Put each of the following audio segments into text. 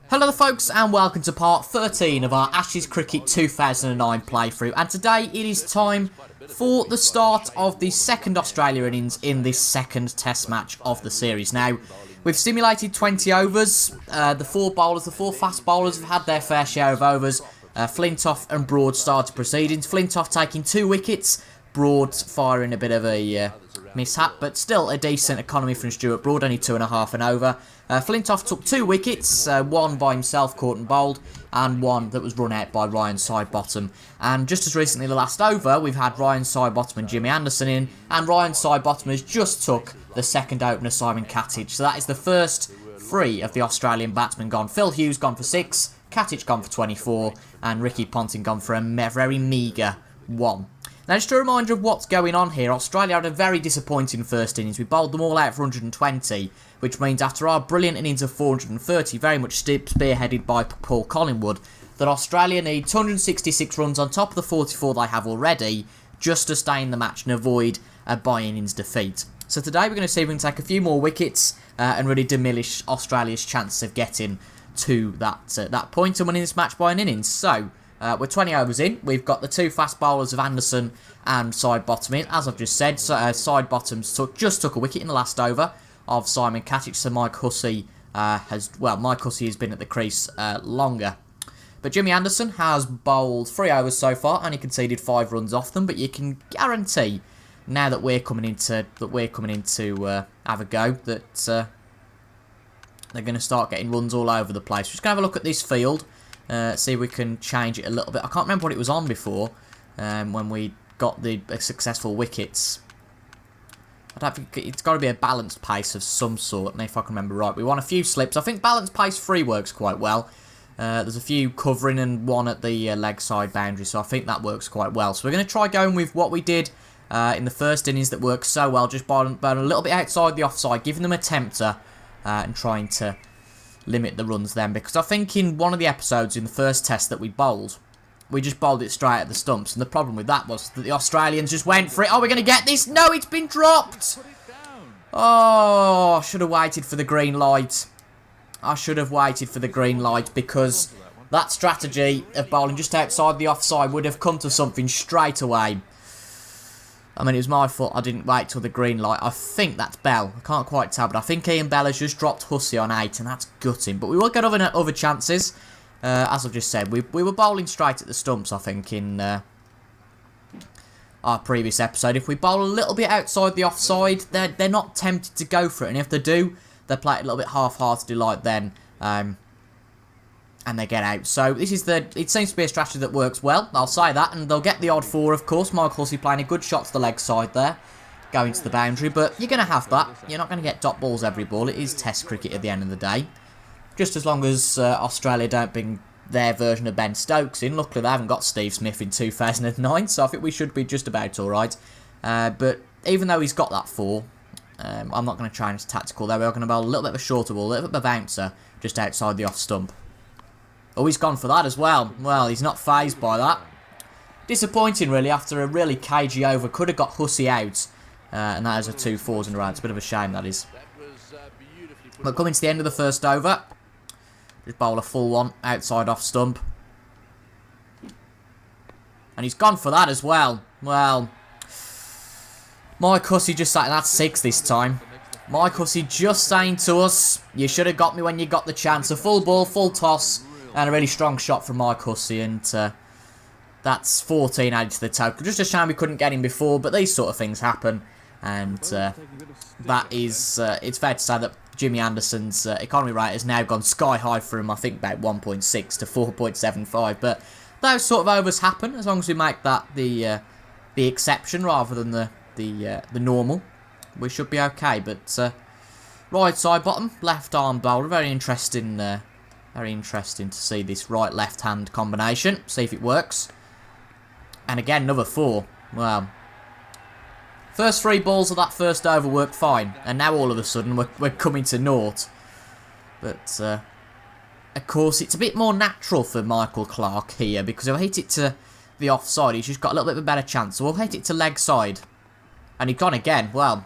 Hello there folks and welcome to part 13 of our Ashes Cricket 2009 playthrough, and today it is time for the start of the second Australia innings in this second test match of the series. Now, we've simulated 20 overs, the four fast bowlers have had their fair share of overs. Flintoff and Broad started proceedings, Flintoff taking 2 wickets, Broad firing a bit of a mishap, but still a decent economy from Stuart Broad, only 2.5 and over. Flintoff took 2 wickets, one by himself caught and bowled, and one that was run out by Ryan Sidebottom. And just as recently, the last over, we've had Ryan Sidebottom and Jimmy Anderson in, and Ryan Sidebottom has just took the second opener, Simon Katic. So that is the first 3 of the Australian batsmen gone. Phil Hughes gone for 6, Katic gone for 24, and Ricky Ponting gone for a very meagre 1. Now, just a reminder of what's going on here. Australia had a very disappointing first innings. We bowled them all out for 120, which means after our brilliant innings of 430, very much spearheaded by Paul Collingwood, that Australia need 266 runs on top of the 44 they have already, just to stay in the match and avoid a by-innings defeat. So today we're going to see if we can take a few more wickets and really diminish Australia's chances of getting to that point and winning this match by an innings. So, we're 20 overs in. We've got the 2 fast bowlers of Anderson and Sidebottom in. As I've just said, Sidebottom just took a wicket in the last over of Simon Katic. So Mike Hussey Mike Hussey has been at the crease longer. But Jimmy Anderson has bowled 3 overs so far, and he conceded 5 runs off them. But you can guarantee now that we're coming in to have a go that they're going to start getting runs all over the place. We're just going to have a look at this field. See if we can change it a little bit. I can't remember what it was on before when we got the successful wickets. I don't think it's got to be a balanced pace of some sort, and if I can remember right, we want a few slips. I think balanced pace 3 works quite well. There's a few covering and 1 at the leg side boundary, so I think that works quite well. So we're going to try going with what we did in the first innings that worked so well, just bowling a little bit outside the offside, giving them a tempter and trying to limit the runs then, because I think in one of the episodes in the first test that we bowled, we just bowled it straight at the stumps, and the problem with that was that the Australians just went for it. Oh, we're going to get this. No, it's been dropped. Oh, I should have waited for the green light. I should have waited for the green light, because that strategy of bowling just outside the offside would have come to something straight away. I mean, it was my fault I didn't wait till the green light. I think that's Bell. I can't quite tell, but I think Ian Bell has just dropped Hussey on 8, and that's gutting. But we will get other chances. As I've just said, we were bowling straight at the stumps, I think, in our previous episode. If we bowl a little bit outside the offside, they're not tempted to go for it. And if they do, they play it a little bit half-heartedly like then. And they get out. So it seems to be a strategy that works well. I'll say that, and they'll get the odd 4, of course. Michael Hussey playing a good shot to the leg side there, going to the boundary, but you're going to have that. You're not going to get dot balls every ball. It is Test cricket at the end of the day. Just as long as Australia don't bring their version of Ben Stokes in. Luckily, they haven't got Steve Smith in 2009, so I think we should be just about all right. But even though he's got that 4, I'm not going to try and tactical there. We're going to bowl a little bit of a shorter ball, a little bit of a bouncer, just outside the off stump. Oh, he's gone for that as well. Well, he's not fazed by that. Disappointing, really, after a really cagey over. Could have got Hussey out. And that is a 2 4s in a row. It's a bit of a shame, that is. But coming to the end of the first over, just bowl a full 1 outside off stump. And he's gone for that as well. Well, Mike Hussey just saying that's 6 this time. Mike Hussey just saying to us, you should have got me when you got the chance. A full ball, full toss. And a really strong shot from Mike Hussey, and that's 14 added to the total. Just a shame we couldn't get him before, but these sort of things happen. And that is, it's fair to say that Jimmy Anderson's economy rate has now gone sky high from, I think, about 1.6 to 4.75. But those sort of overs happen, as long as we make that the exception rather than the normal. We should be okay. But right side bottom, left arm bowler, very interesting. Very interesting to see this right-left hand combination. See if it works. And again, another 4. Well, first 3 balls of that first over worked fine. And now all of a sudden we're coming to naught. But, of course, it's a bit more natural for Michael Clarke here. Because he'll hit it to the offside. He's just got a little bit of a better chance. So we'll hit it to leg side. And he's gone again. Well,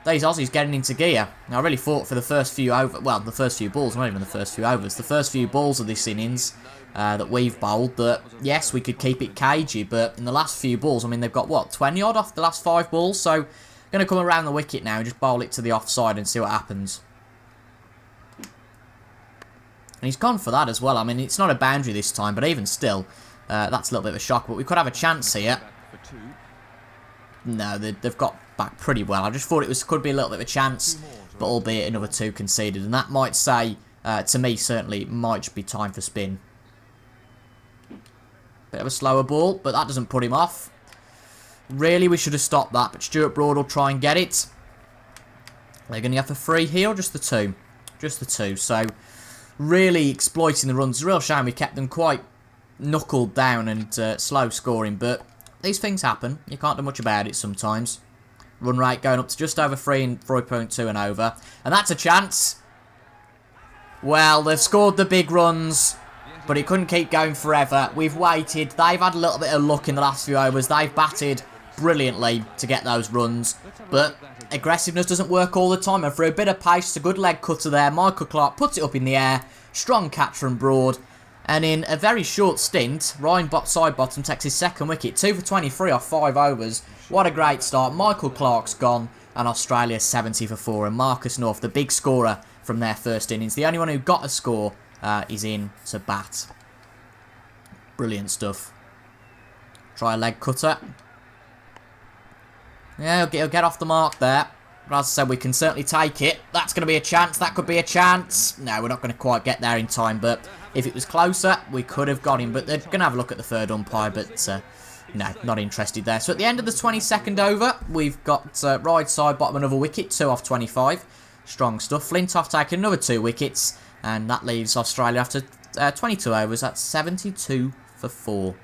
these Aussies getting into gear. Now, I really thought for the first few the first few balls, not even the first few overs, the first few balls of this innings that we've bowled, that yes, we could keep it cagey, but in the last few balls, I mean, they've got what, 20 odd off the last 5 balls, so going to come around the wicket now and just bowl it to the offside and see what happens. And he's gone for that as well. I mean, it's not a boundary this time, but even still, that's a little bit of a shock. But we could have a chance here. No, they've got back pretty well. I just thought it could be a little bit of a chance, but albeit another 2 conceded. And that might say, to me certainly, it might just be time for spin. Bit of a slower ball, but that doesn't put him off. Really, we should have stopped that, but Stuart Broad will try and get it. They're going to have a 3 here, or just the 2? Just the 2, so really exploiting the runs. It's a real shame we kept them quite knuckled down and slow scoring, but these things happen. You can't do much about it sometimes. Run rate going up to just over 3.2 and over. And that's a chance. Well, they've scored the big runs, but it couldn't keep going forever. We've waited. They've had a little bit of luck in the last few overs. They've batted brilliantly to get those runs, but aggressiveness doesn't work all the time, and for a bit of pace, it's a good leg cutter there. Michael Clarke puts it up in the air. Strong catch from Broad. And in a very short stint, Ryan Sidebottom takes his second wicket. 2 for 23 off 5 overs. What a great start. Michael Clarke's gone, and Australia 70 for 4. And Marcus North, the big scorer from their first innings. The only one who got a score is in to bat. Brilliant stuff. Try a leg cutter. Yeah, he'll get off the mark there. But as I said, we can certainly take it. That's going to be a chance. That could be a chance. No, we're not going to quite get there in time. But if it was closer, we could have got him. But they're going to have a look at the third umpire. But no, not interested there. So at the end of the 22nd over, we've got right side bottom another wicket. 2 off 25. Strong stuff. Flintoff taking another 2 wickets. And that leaves Australia after 22 overs. That's 72 for 4.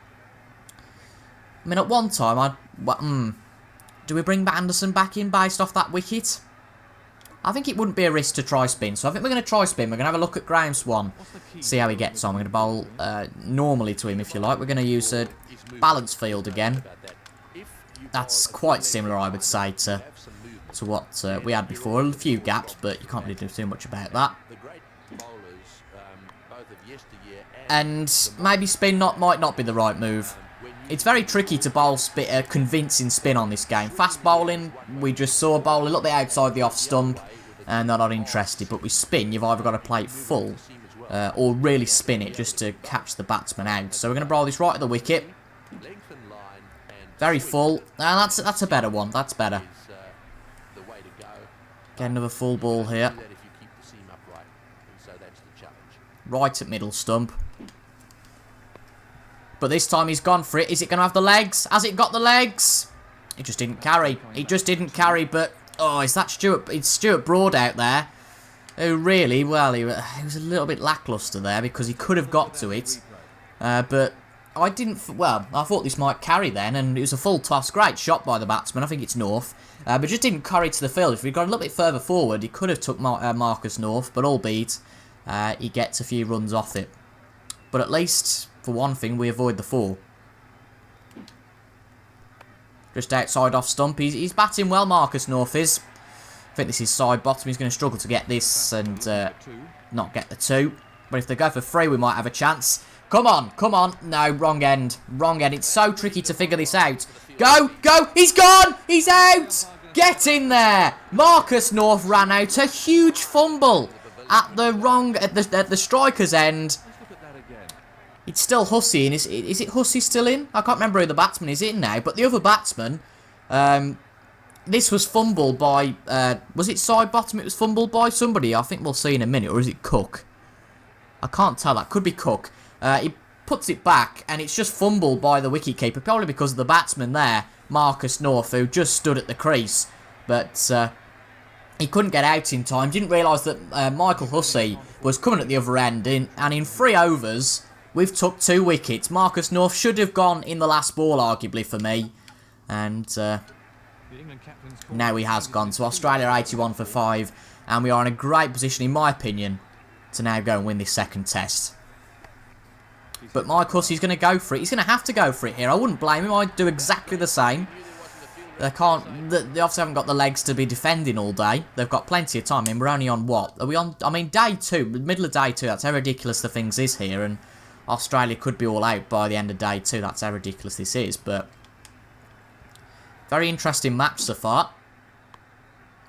I mean, at one time, do we bring Anderson back in based off that wicket? I think it wouldn't be a risk to try spin. So I think we're going to try spin. We're going to have a look at Graham Swan. See how he gets on. We're going to bowl normally to him, if you like. We're going to use a balance field again. That's quite similar, I would say, to what we had before. A few gaps, but you can't really do too much about that. And maybe spin might not be the right move. It's very tricky to bowl a convincing spin on this game. Fast bowling, we just saw bowl a little bit outside the off stump, and they're not interested. But with spin, you've either got to play it full, or really spin it just to catch the batsman out. So we're going to bowl this right at the wicket. Very full. That's a better one. That's better. Get another full ball here. Right at middle stump. But this time he's gone for it. Is it going to have the legs? Has it got the legs? It just didn't carry. It just didn't carry, but... Oh, is that Stuart? It's Stuart Broad out there. Who really, well, he was a little bit lacklustre there because he could have got to it. But I didn't... Well, I thought this might carry then, and it was a full toss. Great shot by the batsman. I think it's North. But just didn't carry to the field. If he'd gone a little bit further forward, he could have took Marcus North, but albeit he gets a few runs off it. But at least... For one thing, we avoid the 4. Just outside off stump. He's batting well, Marcus North is. I think this is side bottom. He's going to struggle to get this and not get the 2. But if they go for 3, we might have a chance. Come on, come on. No, wrong end. Wrong end. It's so tricky to figure this out. Go, go. He's gone. He's out. Get in there. Marcus North ran out. A huge fumble at the striker's end. It's still Hussey, and is it Hussey still in? I can't remember who the batsman is in now, but the other batsman, this was fumbled by, was it side bottom? It was fumbled by somebody, I think we'll see in a minute, or is it Cook? I can't tell, that could be Cook. He puts it back, and it's just fumbled by the wicketkeeper, probably because of the batsman there, Marcus North, who just stood at the crease, but he couldn't get out in time. Didn't realise that Michael Hussey was coming at the other end, and in 3 overs... We've took 2 wickets. Marcus North should have gone in the last ball, arguably, for me. And now he has gone. So Australia 81 for 5. And we are in a great position, in my opinion, to now go and win this second test. But Mike Hussey's going to go for it. He's going to have to go for it here. I wouldn't blame him. I'd do exactly the same. They can't. They obviously haven't got the legs to be defending all day. They've got plenty of time. I mean, we're only on what? Are we on? I mean, day 2, middle of day 2. That's how ridiculous the things is here, and Australia could be all out by the end of day 2. That's how ridiculous this is. But very interesting match so far.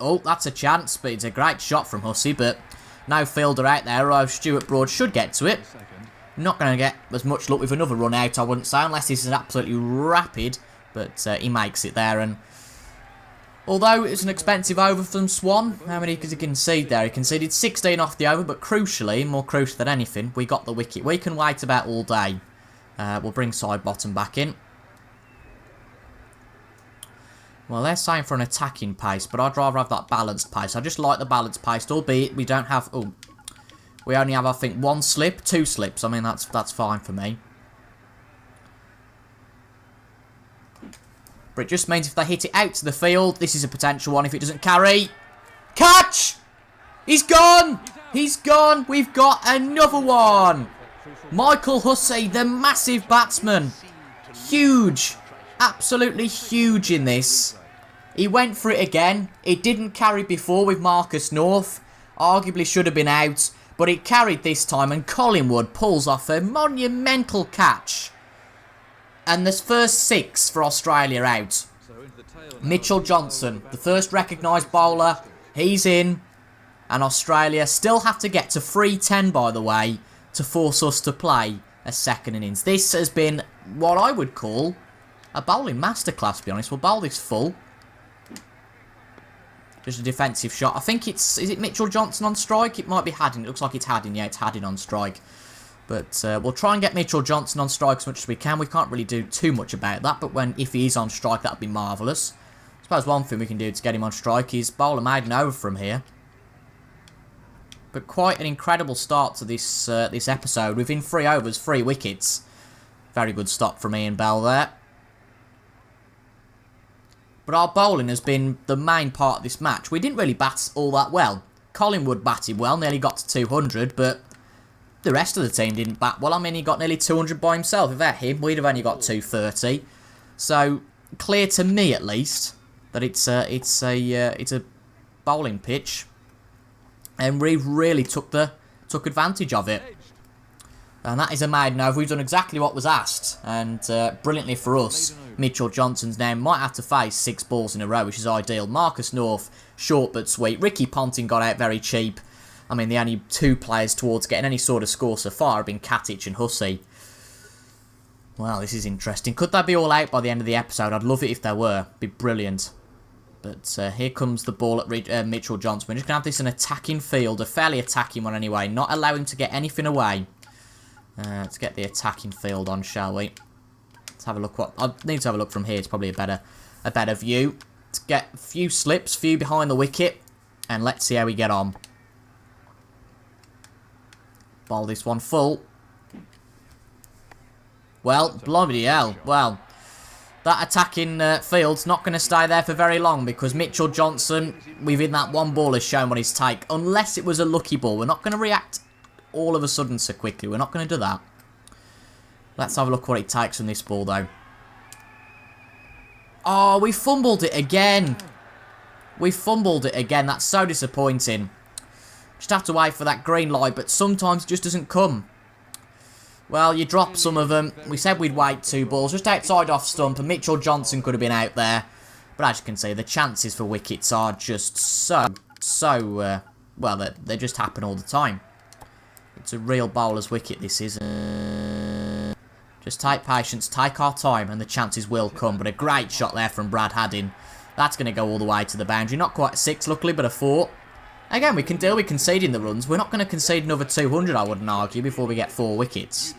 Oh, that's a chance, but it's a great shot from Hussey, but no fielder out there. Oh, Stuart Broad should get to it. Not going to get as much luck with another run out, I wouldn't say, unless this is absolutely rapid. But he makes it there, and although it's an expensive over from Swan, how many did he concede there? He conceded 16 off the over, but crucially, more crucial than anything, we got the wicket. We can wait about all day. We'll bring side bottom back in. Well, they're saying for an attacking pace, but I'd rather have that balanced pace. I just like the balanced pace, albeit we don't have... Oh, we only have, I think, 1 slip, 2 slips. I mean, that's fine for me. But it just means if they hit it out to the field, this is a potential one if it doesn't carry. Catch! He's gone! He's gone! We've got another one! Michael Hussey, the massive batsman. Huge. Absolutely huge in this. He went for it again. It didn't carry before with Marcus North. Arguably should have been out. But it carried this time, and Collingwood pulls off a monumental catch. And there's first 6 for Australia out. Mitchell Johnson, the first recognised bowler. He's in. And Australia still have to get to 310, by the way, to force us to play a second innings. This has been what I would call a bowling masterclass, to be honest. We'll bowl this full. Just a defensive shot. I think it's... Is it Mitchell Johnson on strike? It might be Haddin. It looks like it's Haddin. Yeah, it's Haddin on strike. But we'll try and get Mitchell Johnson on strike as much as we can. We can't really do too much about that. But if he is on strike, that would be marvellous. I suppose one thing we can do to get him on strike is bowl a maiden over from here. But quite an incredible start to this this episode. Within 3 overs, 3 wickets. Very good stop from Ian Bell there. But our bowling has been the main part of this match. We didn't really bat all that well. Collingwood batted well, nearly got to 200, but the rest of the team didn't bat well. I mean, he got nearly 200 by himself. Without him, we'd have only got 230. So, clear to me at least that it's a bowling pitch, and we really took advantage of it. And that is a maiden over. We've done exactly what was asked, and brilliantly for us, Mitchell Johnson's now might have to face 6 balls in a row, which is ideal. Marcus North, short but sweet. Ricky Ponting got out very cheap. I mean, the only 2 players towards getting any sort of score so far have been Katic and Hussey. Well, this is interesting. Could they be all out by the end of the episode? I'd love it if they were. It'd be brilliant. But here comes the ball at Mitchell Johnson. We're just going to have this an attacking field, a fairly attacking one anyway, not allow him to get anything away. Let's get the attacking field on, shall we? Let's have a look. I need to have a look from here. It's probably a better view. Let's get a few slips, few behind the wicket, and let's see how we get on. Bowl this one full. Well, bloody hell. Well, that attacking field's not going to stay there for very long because Mitchell Johnson, within that 1 ball, has shown what his take. Unless it was a lucky ball. We're not going to react all of a sudden so quickly. We're not going to do that. Let's have a look what it takes from this ball, though. Oh, we fumbled it again. We fumbled it again. That's so disappointing. Just have to wait for that green light, but sometimes it just doesn't come. Well, you drop some of them. We said we'd wait 2 balls just outside off stump, and Mitchell Johnson could have been out there. But as you can see, the chances for wickets are just so well, they just happen all the time. It's a real bowler's wicket, this is. Just take patience, take our time, and the chances will come. But a great shot there from Brad Haddin. That's going to go all the way to the boundary. Not quite a 6, luckily, but a 4. Again, we can deal with conceding the runs. We're not going to concede another 200, I wouldn't argue, before we get 4 wickets.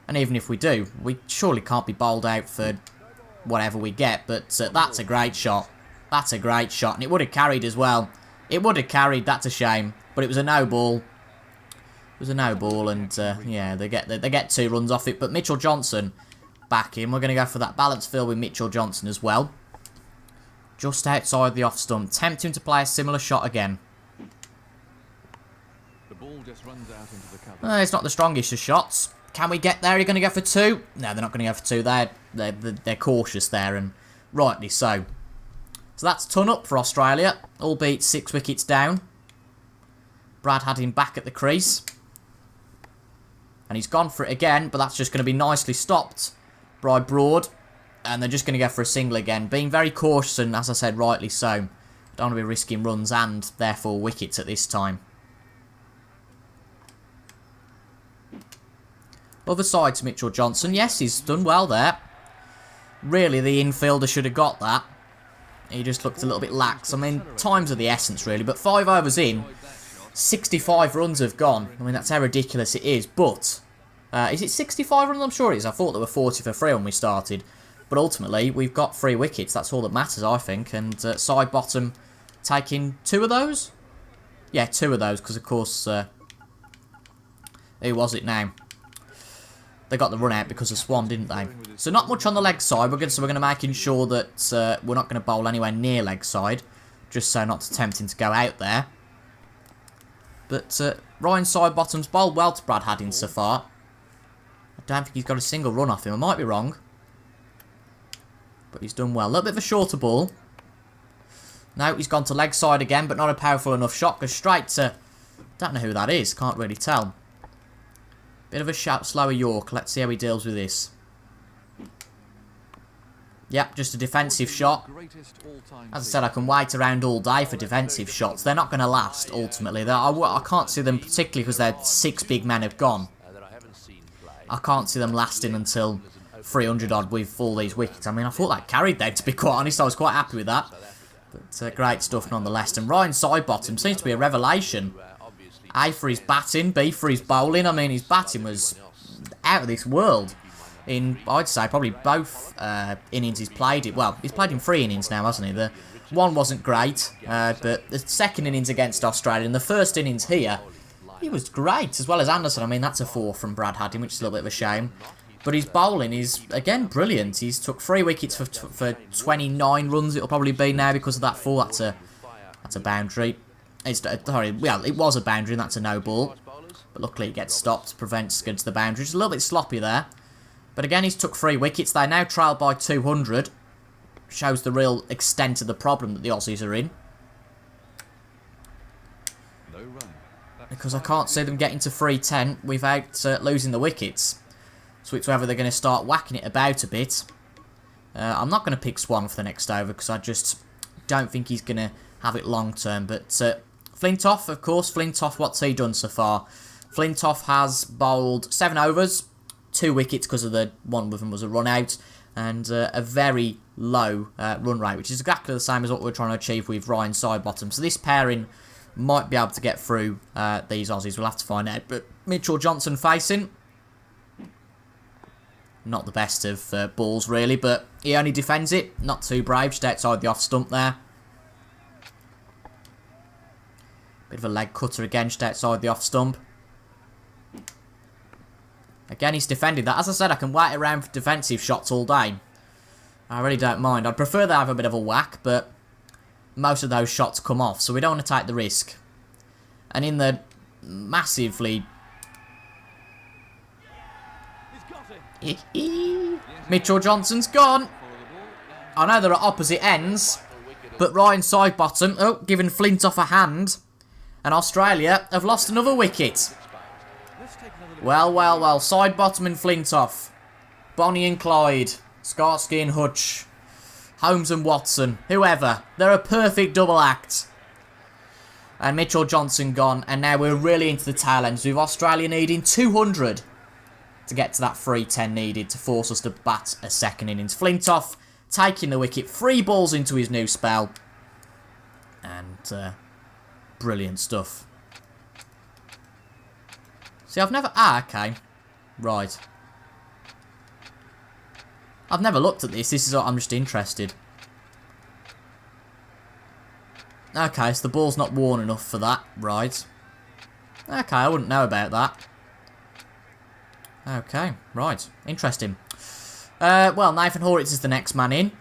And even if we do, we surely can't be bowled out for whatever we get. But that's a great shot. That's a great shot. And it would have carried as well. It would have carried. That's a shame. But it was a no ball. It was a no ball. And yeah, they get 2 runs off it. But Mitchell Johnson back in. We're going to go for that balance field with Mitchell Johnson as well. Just outside the off stump. Tempting to play a similar shot again. The ball just runs out into the cover. It's not the strongest of shots. Can we get there? Are you going to go for 2? No, they're not going to go for 2. They're cautious there, and rightly so. So that's ton up for Australia, albeit 6 wickets down. Brad had him back at the crease. And he's gone for it again, but that's just going to be nicely stopped by Broad. And they're just going to go for a single again. Being very cautious, and as I said, rightly so. Don't want to be risking runs and, therefore, wickets at this time. Other side to Mitchell Johnson. Yes, he's done well there. Really, the infielder should have got that. He just looked a little bit lax. I mean, times are the essence, really. But 5 overs in, 65 runs have gone. I mean, that's how ridiculous it is. But, is it 65 runs? I'm sure it is. I thought there were 40 for 3 when we started. But ultimately, we've got 3 wickets. That's all that matters, I think. And side bottom taking 2 of those? Yeah, 2 of those. Because, of course, who was it now? They got the run out because of Swan, didn't they? So not much on the leg side. We're going to making sure that we're not going to bowl anywhere near leg side. Just so not to tempt him to go out there. But Ryan Sidebottom's bowled well to Brad Haddin so far. I don't think he's got a single run off him. I might be wrong. But he's done well. A little bit of a shorter ball. No, he's gone to leg side again, but not a powerful enough shot. Goes straight to... Don't know who that is. Can't really tell. Bit of a slower York. Let's see how he deals with this. Yep, just a defensive shot. As I said, I can wait around all day for defensive shots. They're not going to last, ultimately. I can't see them, particularly because their 6 big men have gone. I can't see them lasting until 300 odd with all these wickets. I mean, I thought that carried them, to be quite honest. I was quite happy with that. But great stuff nonetheless. And Ryan Sidebottom seems to be a revelation. A for his batting, B for his bowling. I mean, his batting was out of this world. In, I'd say, probably both innings he's played it. Well, he's played in 3 innings now, hasn't he? The one wasn't great, but the second innings against Australia and the first innings here, he was great, as well as Anderson. I mean, that's a 4 from Brad Haddin, which is a little bit of a shame. But his bowling is, again, brilliant. He's took 3 wickets for 29 runs, it'll probably be now because of that 4. That's a boundary. Sorry, well, it was a boundary and that's a no ball. But luckily it gets stopped, prevents against the boundary. Just a little bit sloppy there. But again, he's took 3 wickets. They're now trailed by 200. Shows the real extent of the problem that the Aussies are in. Because I can't see them getting to 310 without losing the wickets. So it's whether they're going to start whacking it about a bit. I'm not going to pick Swan for the next over because I just don't think he's going to have it long term. But Flintoff, of course. Flintoff, what's he done so far? Flintoff has bowled 7 overs, 2 wickets because of the one of them was a run out, and a very low run rate, which is exactly the same as what we're trying to achieve with Ryan Sidebottom. So this pairing might be able to get through these Aussies. We'll have to find out. But Mitchell Johnson facing. Not the best of balls, really, but he only defends it. Not too brave, just outside the off stump there. Bit of a leg cutter again, just outside the off stump. Again, he's defended that. As I said, I can wait around for defensive shots all day. I really don't mind. I'd prefer they have a bit of a whack, but most of those shots come off, so we don't want to take the risk. And in the massively... Mitchell Johnson's gone. I know they're at opposite ends, but Ryan Sidebottom, giving Flintoff a hand. And Australia have lost another wicket. Well, well, well. Sidebottom and Flintoff. Bonnie and Clyde. Skarsky and Hutch. Holmes and Watson. Whoever. They're a perfect double act. And Mitchell Johnson gone. And now we're really into the tail ends with Australia needing 200 to get to that 310 needed to force us to bat a second innings. Flintoff taking the wicket. 3 balls into his new spell. And brilliant stuff. See, I've never... okay. Right. I've never looked at this. This is what I'm just interested. Okay, so the ball's not worn enough for that. Right. Okay, I wouldn't know about that. Okay, right. Interesting. Well, Nathan Horwitz is the next man in.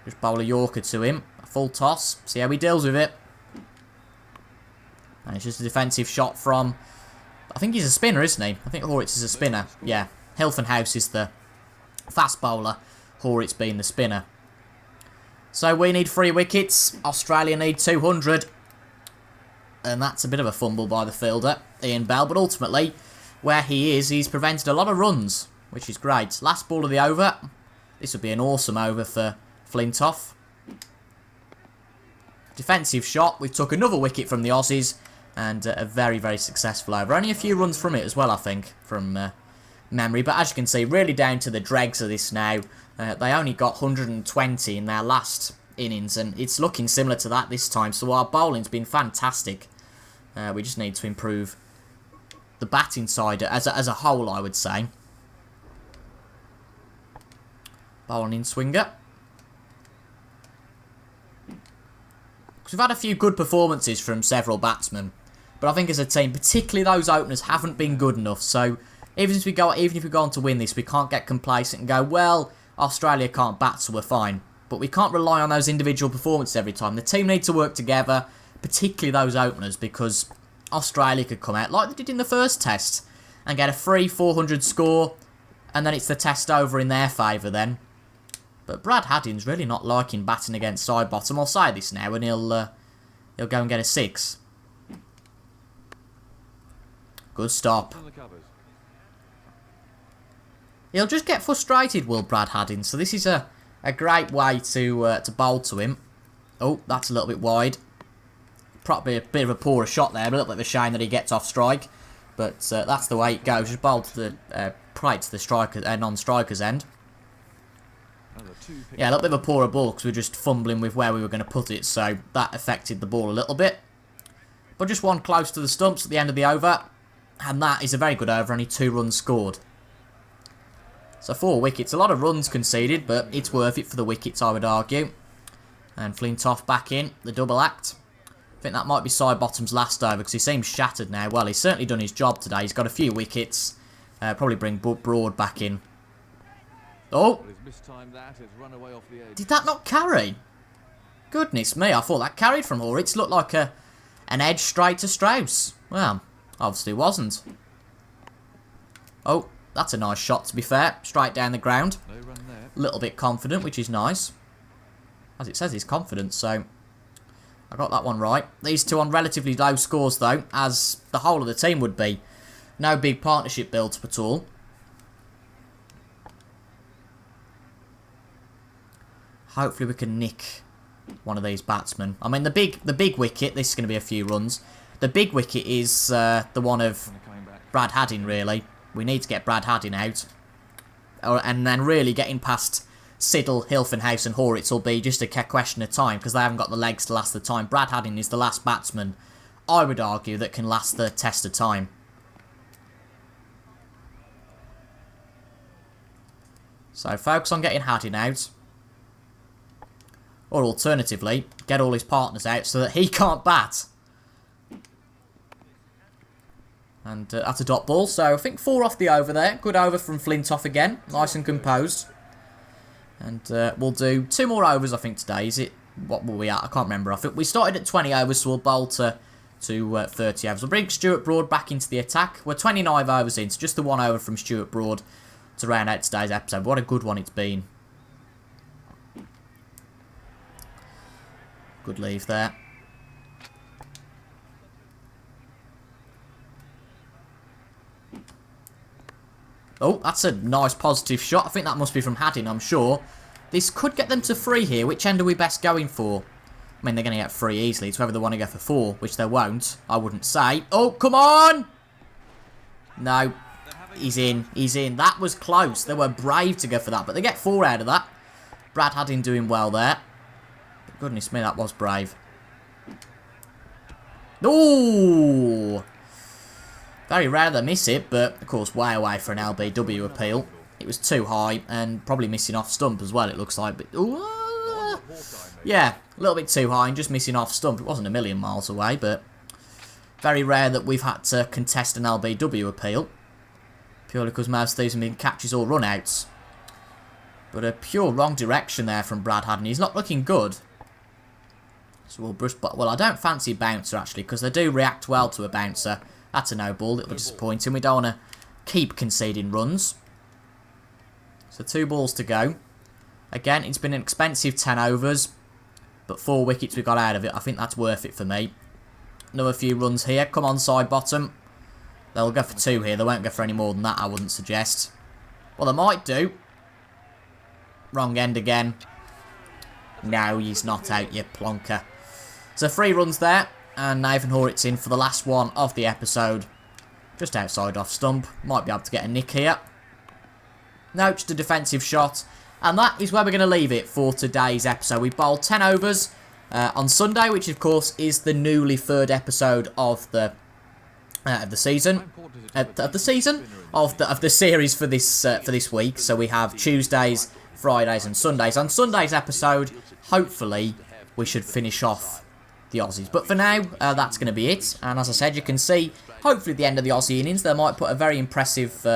Just bowl a Yorker to him. A full toss. See how he deals with it. And it's just a defensive shot from... I think he's a spinner, isn't he? I think Horwitz is a spinner. Yeah. Hilfenhaus is the fast bowler. Horwitz being the spinner. So we need 3 wickets. Australia need 200. And that's a bit of a fumble by the fielder, Ian Bell. But ultimately, where he is, he's prevented a lot of runs, which is great. Last ball of the over. This would be an awesome over for Flintoff. Defensive shot. We took another wicket from the Aussies. And a very, very successful over. Only a few runs from it as well, I think, from memory. But as you can see, really down to the dregs of this now. They only got 120 in their last innings, and it's looking similar to that this time. So our bowling's been fantastic. We just need to improve the batting side as a whole, I would say. Bowling in swinger. Because we've had a few good performances from several batsmen, but I think as a team, particularly those openers, haven't been good enough. So even if we go on to win this, we can't get complacent and go, well, Australia can't bat, so we're fine. But we can't rely on those individual performances every time. The team needs to work together, particularly those openers, because Australia could come out like they did in the first test and get a free 400 score, and then it's the test over in their favour then. But Brad Haddin's really not liking batting against side bottom. I'll say this now, and he'll go and get a 6. Good stop. He'll just get frustrated, will Brad Haddin. So this is a great way to bowl to him. Oh, that's a little bit wide. Probably a bit of a poorer shot there. A little bit of a shame that he gets off strike. But that's the way it goes. Just bowl to the right to the striker, non-striker's end. Yeah, a little bit of a poorer ball because we were just fumbling with where we were going to put it. So that affected the ball a little bit. But just one close to the stumps at the end of the over. And that is a very good over. Only 2 runs scored. So 4 wickets, a lot of runs conceded, but it's worth it for the wickets, I would argue. And Flintoff back in, the double act. I think that might be Sidebottom's last over, because he seems shattered now. Well, he's certainly done his job today. He's got a few wickets. Probably bring Broad back in. Oh! Did that not carry? Goodness me, I thought that carried from Horwitz. Looked like an edge straight to Strauss. Well, obviously it wasn't. Oh. That's a nice shot, to be fair. Straight down the ground. A little bit confident, which is nice. As it says, he's confident, so I got that one right. These two on relatively low scores, though, as the whole of the team would be. No big partnership built-up at all. Hopefully we can nick one of these batsmen. I mean, the big wicket, this is going to be a few runs. The big wicket is the one of Brad Haddin, really. We need to get Brad Haddin out. And then really getting past Siddle, Hilfenhaus and Horwitz will be just a question of time, because they haven't got the legs to last the time. Brad Haddin is the last batsman, I would argue, that can last the test of time. So focus on getting Haddin out. Or alternatively, get all his partners out so that he can't bat. And that's a dot ball, so I think 4 off the over there. Good over from Flintoff again. Nice and composed. And we'll do 2 more overs, I think, today. Is it? What were we at? I can't remember. I think we started at 20 overs, so we'll bowl to 30 overs. We'll bring Stuart Broad back into the attack. We're 29 overs in, so just the 1 over from Stuart Broad to round out today's episode. What a good one it's been. Good leave there. Oh, that's a nice positive shot. I think that must be from Haddin, I'm sure. This could get them to 3 here. Which end are we best going for? I mean, they're going to get 3 easily. It's whether they want to go for 4, which they won't. I wouldn't say. Oh, come on! No. He's in. He's in. That was close. They were brave to go for that, but they get 4 out of that. Brad Haddin doing well there. But goodness me, that was brave. Ooh! Very rare they miss it, but of course way away for an LBW appeal. It was too high and probably missing off stump as well, it looks like. But yeah, a little bit too high and just missing off stump. It wasn't a million miles away, but very rare that we've had to contest an LBW appeal. Purely because most of these have been catches or run-outs. But a pure wrong direction there from Brad Haddin. He's not looking good. So we'll brush... Well, I don't fancy a bouncer, actually, because they do react well to a bouncer. That's a no ball. A little bit disappointing. We don't want to keep conceding runs. So 2 balls to go. Again, it's been an expensive 10 overs, but 4 wickets we got out of it. I think that's worth it for me. Another few runs here. Come on, side bottom. They'll go for 2 here. They won't go for any more than that, I wouldn't suggest. Well, they might do. Wrong end again. No, he's not out, you plonker. So 3 runs there, and Nathan Horwitz in for the last one of the episode. Just outside off stump. Might be able to get a nick here. No, just a defensive shot. And that is where we're going to leave it for today's episode. We bowled 10 overs on Sunday, which of course is the newly 3rd episode of the season. Of the series for this week. So we have Tuesdays, Fridays and Sundays. On Sunday's episode, hopefully, we should finish off the Aussies. But for now, that's going to be it. And as I said, you can see, hopefully at the end of the Aussie innings, they might put a very impressive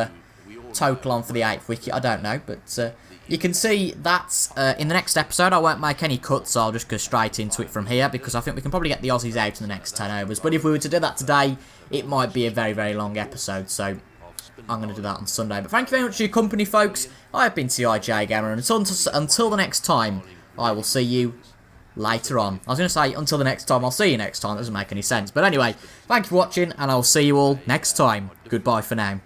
total on for the 8th wicket. I don't know, but you can see that in the next episode. I won't make any cuts, so I'll just go straight into it from here, because I think we can probably get the Aussies out in the next 10 overs. But if we were to do that today, it might be a very, very long episode, so I'm going to do that on Sunday. But thank you very much for your company, folks. I have been CIJ Gamer, and until the next time, I will see you later on. I was going to say, until the next time, I'll see you next time. That doesn't make any sense. But anyway, thank you for watching, and I'll see you all next time. Goodbye for now.